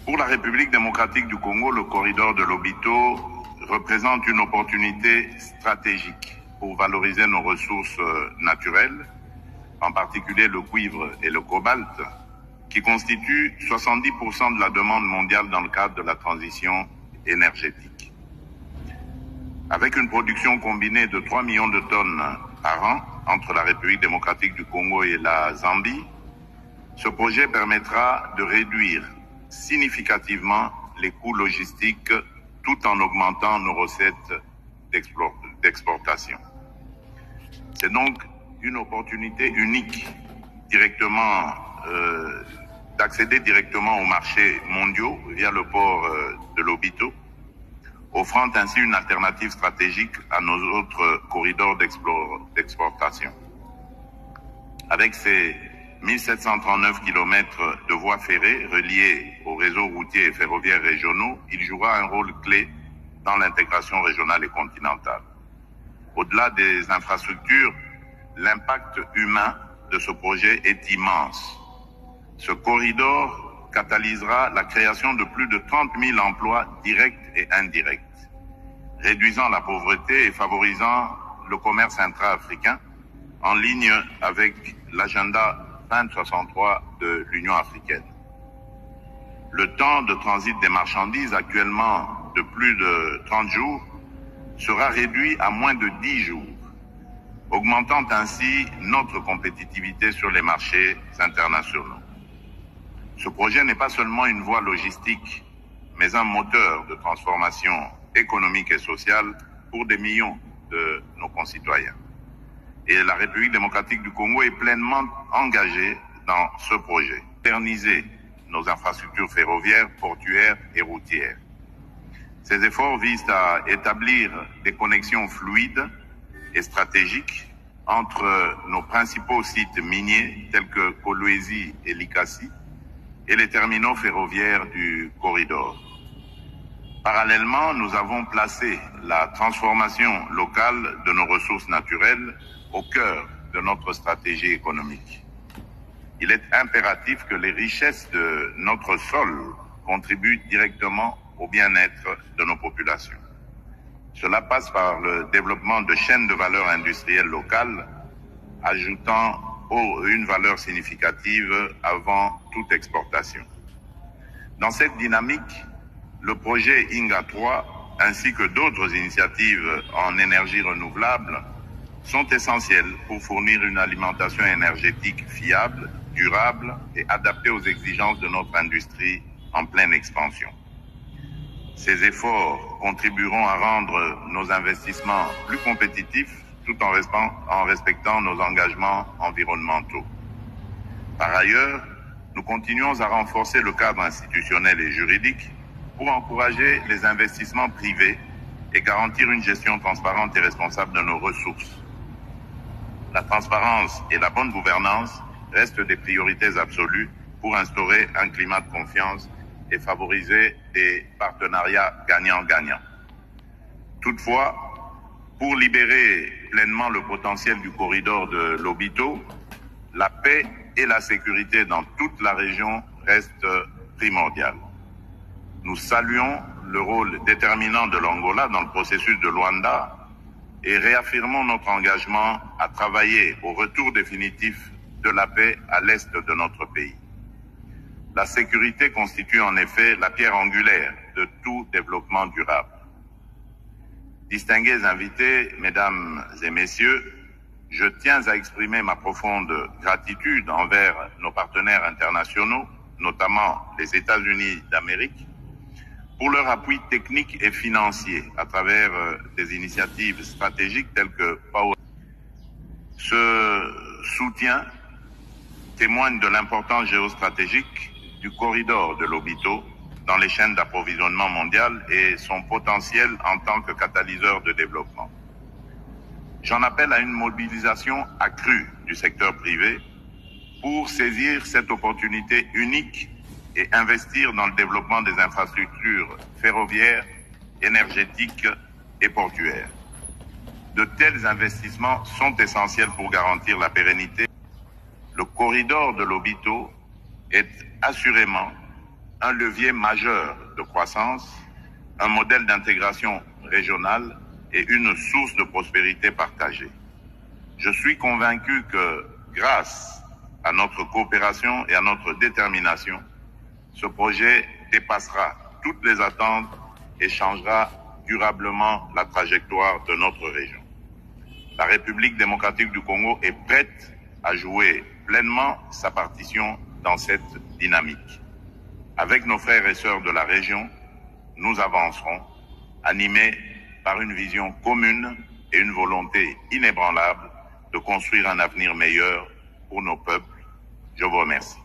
Pour la République démocratique du Congo, le corridor de Lobito représente une opportunité stratégique pour valoriser nos ressources naturelles, en particulier le cuivre et le cobalt, qui constituent 70% de la demande mondiale dans le cadre de la transition énergétique. Avec une production combinée de 3 millions de tonnes par an entre la République démocratique du Congo et la Zambie, ce projet permettra de réduire significativement les coûts logistiques tout en augmentant nos recettes d'exportation. C'est donc une opportunité unique d'accéder directement aux marchés mondiaux via le port de Lobito, offrant ainsi une alternative stratégique à nos autres corridors d'exportation. Avec ces 1739 km de voies ferrées reliées aux réseaux routiers et ferroviaires régionaux, il jouera un rôle clé dans l'intégration régionale et continentale. Au-delà des infrastructures, l'impact humain de ce projet est immense. Ce corridor catalysera la création de plus de 30 000 emplois directs et indirects, réduisant la pauvreté et favorisant le commerce intra-africain en ligne avec l'agenda 2063 de l'Union africaine. Le temps de transit des marchandises, actuellement de plus de 30 jours, sera réduit à moins de 10 jours, augmentant ainsi notre compétitivité sur les marchés internationaux. Ce projet n'est pas seulement une voie logistique, mais un moteur de transformation économique et sociale pour des millions de nos concitoyens. Et la République démocratique du Congo est pleinement engagée dans ce projet. Moderniser nos infrastructures ferroviaires, portuaires et routières. Ces efforts visent à établir des connexions fluides et stratégiques entre nos principaux sites miniers tels que Kolwezi et Likasi et les terminaux ferroviaires du corridor. Parallèlement, nous avons placé la transformation locale de nos ressources naturelles au cœur de notre stratégie économique. Il est impératif que les richesses de notre sol contribuent directement au bien-être de nos populations. Cela passe par le développement de chaînes de valeur industrielle locales, ajoutant une valeur significative avant toute exportation. Dans cette dynamique, le projet INGA 3 ainsi que d'autres initiatives en énergie renouvelable sont essentielles pour fournir une alimentation énergétique fiable, durable et adaptée aux exigences de notre industrie en pleine expansion. Ces efforts contribueront à rendre nos investissements plus compétitifs tout en respectant nos engagements environnementaux. Par ailleurs, nous continuons à renforcer le cadre institutionnel et juridique pour encourager les investissements privés et garantir une gestion transparente et responsable de nos ressources. La transparence et la bonne gouvernance restent des priorités absolues pour instaurer un climat de confiance et favoriser des partenariats gagnant-gagnant. Toutefois, pour libérer pleinement le potentiel du corridor de Lobito, la paix et la sécurité dans toute la région restent primordiales. Nous saluons le rôle déterminant de l'Angola dans le processus de Luanda et réaffirmons notre engagement à travailler au retour définitif de la paix à l'est de notre pays. La sécurité constitue en effet la pierre angulaire de tout développement durable. Distingués invités, mesdames et messieurs, je tiens à exprimer ma profonde gratitude envers nos partenaires internationaux, notamment les États-Unis d'Amérique, pour leur appui technique et financier à travers des initiatives stratégiques telles que Power. Ce soutien témoigne de l'importance géostratégique du corridor de Lobito dans les chaînes d'approvisionnement mondiales et son potentiel en tant que catalyseur de développement. J'en appelle à une mobilisation accrue du secteur privé pour saisir cette opportunité unique et investir dans le développement des infrastructures ferroviaires, énergétiques et portuaires. De tels investissements sont essentiels pour garantir la pérennité. Le corridor de Lobito est assurément un levier majeur de croissance, un modèle d'intégration régionale et une source de prospérité partagée. Je suis convaincu que grâce à notre coopération et à notre détermination, ce projet dépassera toutes les attentes et changera durablement la trajectoire de notre région. La République démocratique du Congo est prête à jouer pleinement sa partition dans cette dynamique. Avec nos frères et sœurs de la région, nous avancerons, animés par une vision commune et une volonté inébranlable de construire un avenir meilleur pour nos peuples. Je vous remercie.